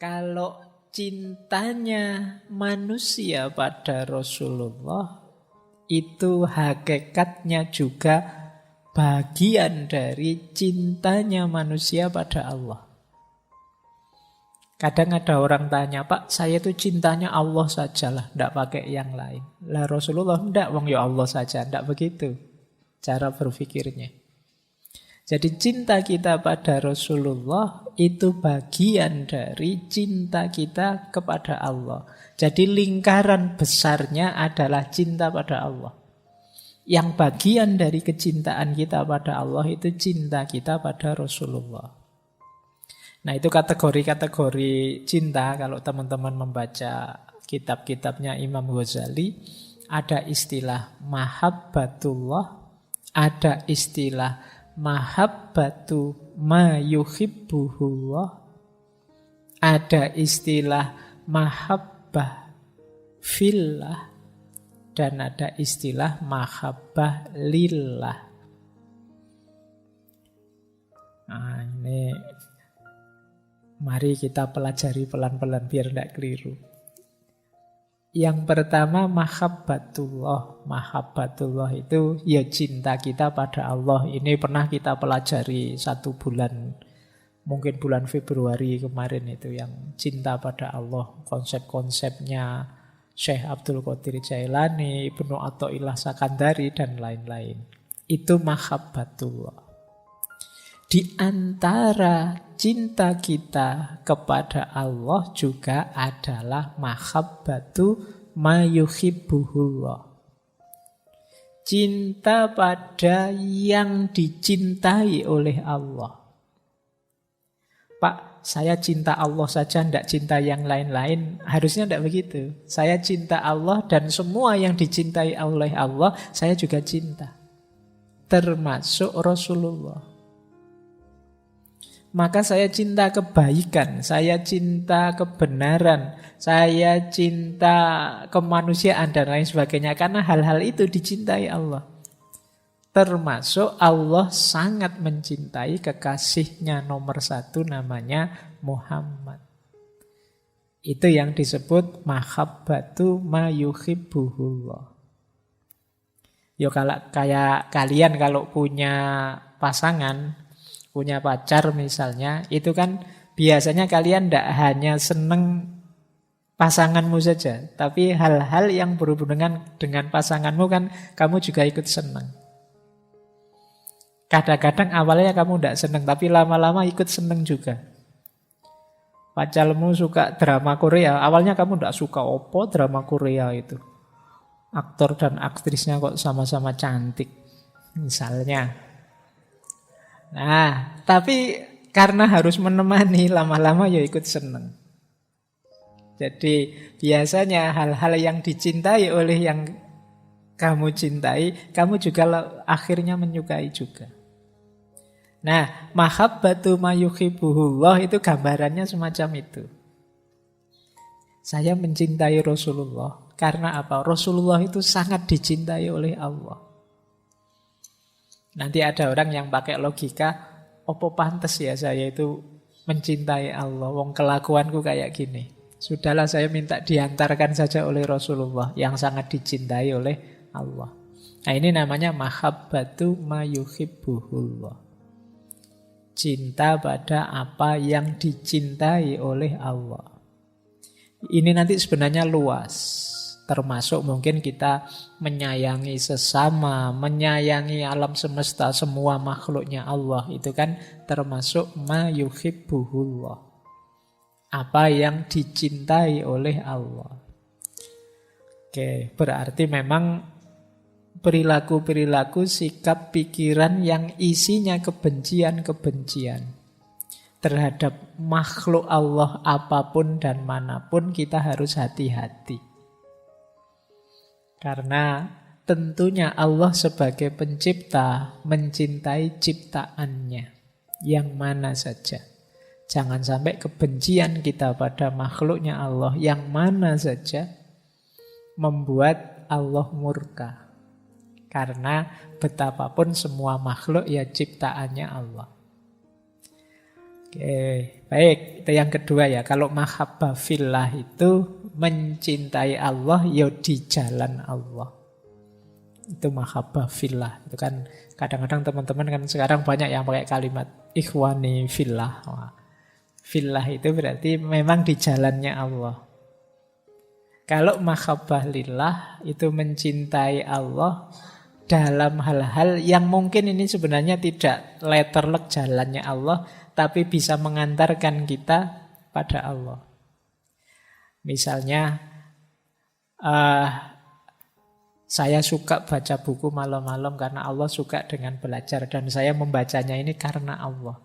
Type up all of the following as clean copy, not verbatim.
Kalau cintanya manusia pada Rasulullah itu hakikatnya juga bagian dari cintanya manusia pada Allah. Kadang ada orang tanya, Pak, saya itu cintanya Allah sajalah, tidak pakai yang lain. Lah Rasulullah, tidak, wong ya Allah saja. Tidak begitu cara berpikirnya. Jadi cinta kita pada Rasulullah itu bagian dari cinta kita kepada Allah. Jadi lingkaran besarnya adalah cinta pada Allah. Yang bagian dari kecintaan kita pada Allah itu cinta kita pada Rasulullah. Nah, itu kategori-kategori cinta. Kalau teman-teman membaca kitab-kitabnya Imam Ghazali, ada istilah mahabbatullah, ada istilah mahabbatu ma yuhibbuhullah, ada istilah mahabbah fillah, dan ada istilah mahabbah lillah. Nah, ini mari kita pelajari pelan-pelan biar tidak keliru. Yang pertama mahabbatullah. Mahabbatullah itu ya cinta kita pada Allah. Ini pernah kita pelajari 1 bulan, mungkin bulan Februari kemarin itu, yang cinta pada Allah. Konsep-konsepnya Syekh Abdul Qadir Jailani, Ibnu Athaillah Sakandari, dan lain-lain. Itu mahabbatullah. Di antara cinta kita kepada Allah juga adalah mahabbatu ma yuhibbuhullah. Cinta pada yang dicintai oleh Allah. Pak, saya cinta Allah saja, tidak cinta yang lain-lain. Harusnya tidak begitu. Saya cinta Allah dan semua yang dicintai oleh Allah, saya juga cinta. Termasuk Rasulullah. Maka saya cinta kebaikan, saya cinta kebenaran, saya cinta kemanusiaan dan lain sebagainya. Karena hal-hal itu dicintai Allah. Termasuk Allah sangat mencintai kekasihnya nomor 1 namanya Muhammad. Itu yang disebut mahabbatu ma yuhibbuhullah. Yo kayak kalian kalau punya pasangan, punya pacar misalnya, itu kan biasanya kalian tidak hanya seneng pasanganmu saja, tapi hal-hal yang berhubungan dengan pasanganmu kan kamu juga ikut seneng. Kadang-kadang awalnya kamu tidak seneng, tapi lama-lama ikut seneng juga. Pacarmu suka drama Korea, awalnya kamu tidak suka, opo drama Korea itu. Aktor dan aktrisnya kok sama-sama cantik, misalnya. Nah, tapi karena harus menemani, lama-lama ya ikut seneng. Jadi biasanya hal-hal yang dicintai oleh yang kamu cintai, kamu juga akhirnya menyukai juga. Nah, mahabbatu ma yuhibbuhullah itu gambarannya semacam itu. Saya mencintai Rasulullah karena apa? Rasulullah itu sangat dicintai oleh Allah. Nanti ada orang yang pakai logika, opo pantes ya saya itu mencintai Allah, wong kelakuanku kayak gini. Sudahlah, saya minta diantarkan saja oleh Rasulullah yang sangat dicintai oleh Allah. Nah, ini namanya mahabbatu ma yuhibbuhullah. Cinta pada apa yang dicintai oleh Allah. Ini nanti sebenarnya luas. Termasuk mungkin kita menyayangi sesama, menyayangi alam semesta, semua makhluknya Allah. Itu kan termasuk ma yuhibbuhullah. Apa yang dicintai oleh Allah. Oke, berarti memang perilaku-perilaku, sikap, pikiran yang isinya kebencian-kebencian terhadap makhluk Allah apapun dan manapun, kita harus hati-hati. Karena tentunya Allah sebagai pencipta mencintai ciptaannya yang mana saja. Jangan sampai kebencian kita pada makhluknya Allah yang mana saja membuat Allah murka. Karena betapapun semua makhluk ya ciptaannya Allah. Oke, baik. Itu yang kedua ya. Kalau mahabbah fillah itu mencintai Allah ya di jalan Allah. Itu mahabbah fillah. Itu kan kadang-kadang teman-teman kan sekarang banyak yang pakai kalimat ikhwani fillah. Wah, fillah itu berarti memang di jalannya Allah. Kalau mahabbah lillah itu mencintai Allah dalam hal-hal yang mungkin ini sebenarnya tidak letterlek jalannya Allah, tapi bisa mengantarkan kita pada Allah. Misalnya, saya suka baca buku malam-malam karena Allah suka dengan belajar. Dan saya membacanya ini karena Allah.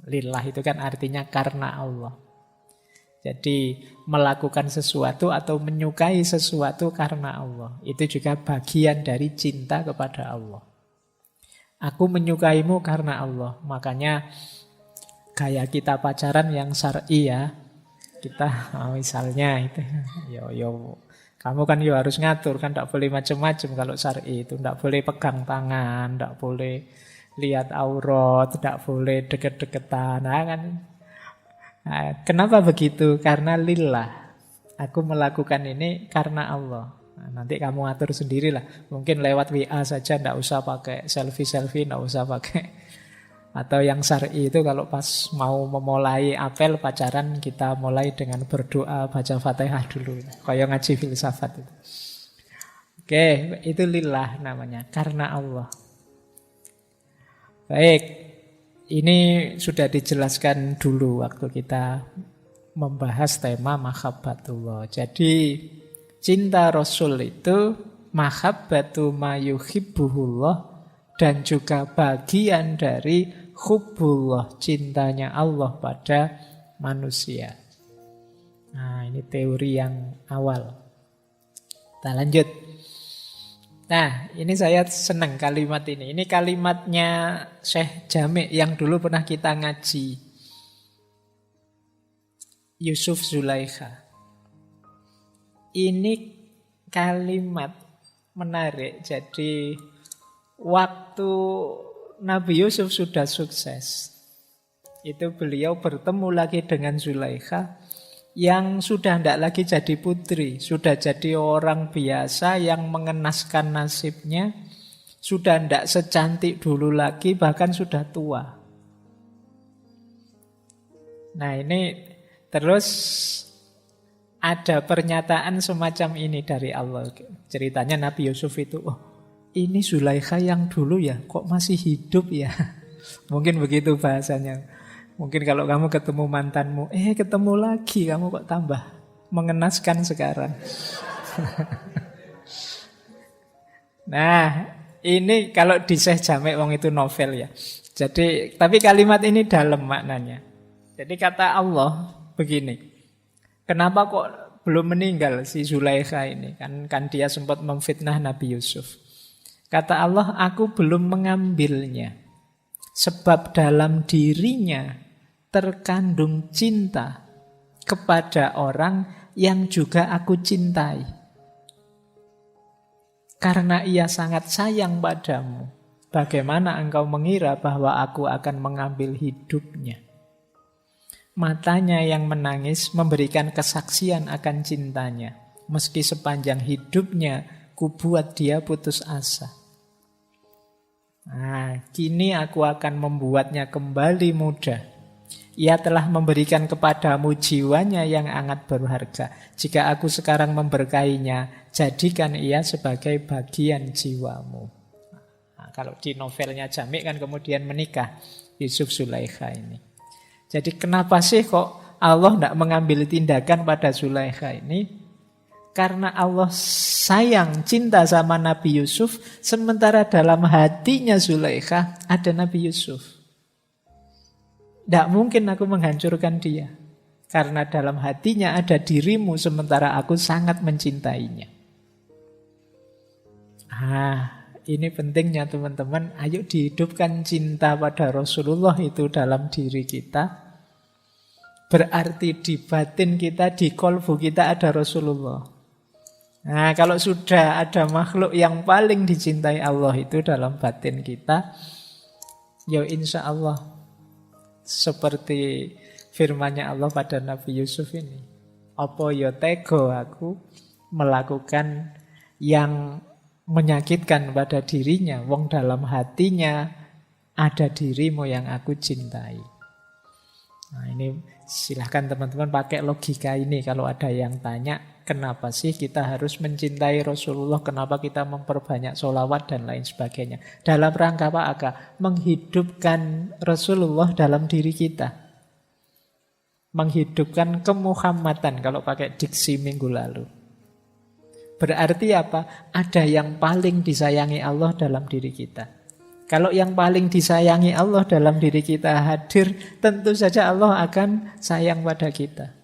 Lillah itu kan artinya karena Allah. Jadi melakukan sesuatu atau menyukai sesuatu karena Allah. Itu juga bagian dari cinta kepada Allah. Aku menyukaimu karena Allah. Makanya gaya kita pacaran yang syar'i ya. Kita misalnya itu kamu kan harus ngatur kan, tidak boleh macam-macam kalau syar'i itu, tidak boleh pegang tangan, tidak boleh lihat aurat, tidak boleh deket-deketan. Kenapa begitu? Karena lillah. Aku melakukan ini karena Allah. Nanti kamu atur sendirilah. Mungkin lewat WA saja, tidak usah pakai selfie-selfie, tidak usah pakai. Atau yang syar'i itu kalau pas mau memulai apel pacaran, kita mulai dengan berdoa, baca Fatihah dulu. Kayak ngaji filsafat itu. Oke, itu lillah namanya, karena Allah. Baik. Ini sudah dijelaskan dulu waktu kita membahas tema mahabbatullah. Jadi cinta Rasul itu mahabbatu ma yuhibbuhullah dan juga bagian dari hubbullah, cintanya Allah pada manusia. Nah, ini teori yang awal. Kita lanjut. Nah, ini saya senang kalimat ini. Ini kalimatnya Syekh Jami' yang dulu pernah kita ngaji. Yusuf Zulaikha. Ini kalimat menarik. Jadi, waktu Nabi Yusuf sudah sukses, itu beliau bertemu lagi dengan Zulaikha yang sudah tidak lagi jadi putri, sudah jadi orang biasa yang mengenaskan nasibnya, sudah tidak secantik dulu lagi, bahkan sudah tua. Nah ini terus ada pernyataan semacam ini dari Allah. Ceritanya Nabi Yusuf itu, ini Zulaikha yang dulu ya, kok masih hidup ya? Mungkin begitu bahasanya. Mungkin kalau kamu ketemu mantanmu, ketemu lagi, kamu kok tambah mengenaskan sekarang. Nah, ini kalau di Syekh Jami' wong itu novel ya. Jadi, tapi kalimat ini dalam maknanya. Jadi kata Allah begini, kenapa kok belum meninggal si Zulaikha ini? Kan dia sempat memfitnah Nabi Yusuf. Kata Allah, aku belum mengambilnya. Sebab dalam dirinya terkandung cinta kepada orang yang juga aku cintai. Karena ia sangat sayang padamu, bagaimana engkau mengira bahwa aku akan mengambil hidupnya? Matanya yang menangis memberikan kesaksian akan cintanya, meski sepanjang hidupnya kubuat dia putus asa. Nah, kini aku akan membuatnya kembali muda. Ia telah memberikan kepadamu jiwanya yang sangat berharga. Jika aku sekarang memberkainya, jadikan ia sebagai bagian jiwamu. Nah, kalau di novelnya Jami' kan kemudian menikah Yusuf Zulaikha ini. Jadi kenapa sih kok Allah tidak mengambil tindakan pada Zulaikha ini? Karena Allah sayang, cinta sama Nabi Yusuf, sementara dalam hatinya Zulaikha ada Nabi Yusuf. Tidak mungkin aku menghancurkan dia. Karena dalam hatinya ada dirimu, sementara aku sangat mencintainya. Ini pentingnya teman-teman. Ayo dihidupkan cinta pada Rasulullah itu dalam diri kita. Berarti di batin kita, di kolbu kita ada Rasulullah. Nah, kalau sudah ada makhluk yang paling dicintai Allah itu dalam batin kita, ya insya Allah Seperti firman-Nya Allah pada Nabi Yusuf ini. Apa ya tega aku melakukan yang menyakitkan pada dirinya, wong dalam hatinya ada dirimu yang aku cintai. Nah ini silahkan teman-teman pakai logika ini kalau ada yang tanya kenapa sih kita harus mencintai Rasulullah, kenapa kita memperbanyak sholawat dan lain sebagainya. Dalam rangka apa? Menghidupkan Rasulullah dalam diri kita. Menghidupkan kemuhammadan kalau pakai diksi minggu lalu. Berarti apa? Ada yang paling disayangi Allah dalam diri kita. Kalau yang paling disayangi Allah dalam diri kita hadir, tentu saja Allah akan sayang pada kita.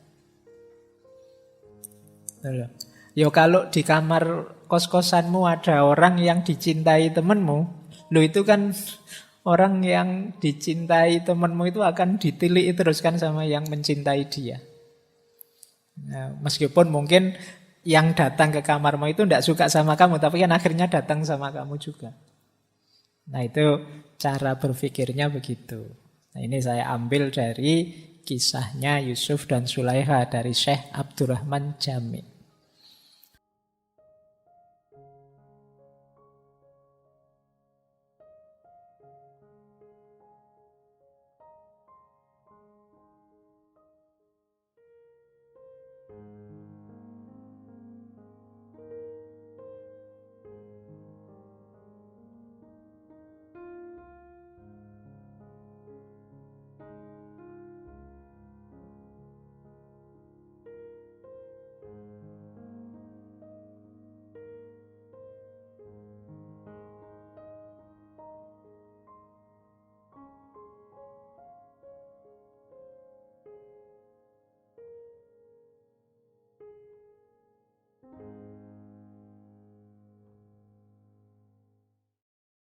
Yo kalau di kamar kos-kosanmu ada orang yang dicintai temanmu, lo itu kan orang yang dicintai temanmu itu akan ditilik terus kan sama yang mencintai dia. Nah, meskipun mungkin yang datang ke kamarmu itu tidak suka sama kamu, tapi kan akhirnya datang sama kamu juga. Nah itu cara berpikirnya begitu. Nah ini saya ambil dari kisahnya Yusuf dan Zulaikha dari Syekh Abdurrahman Jami.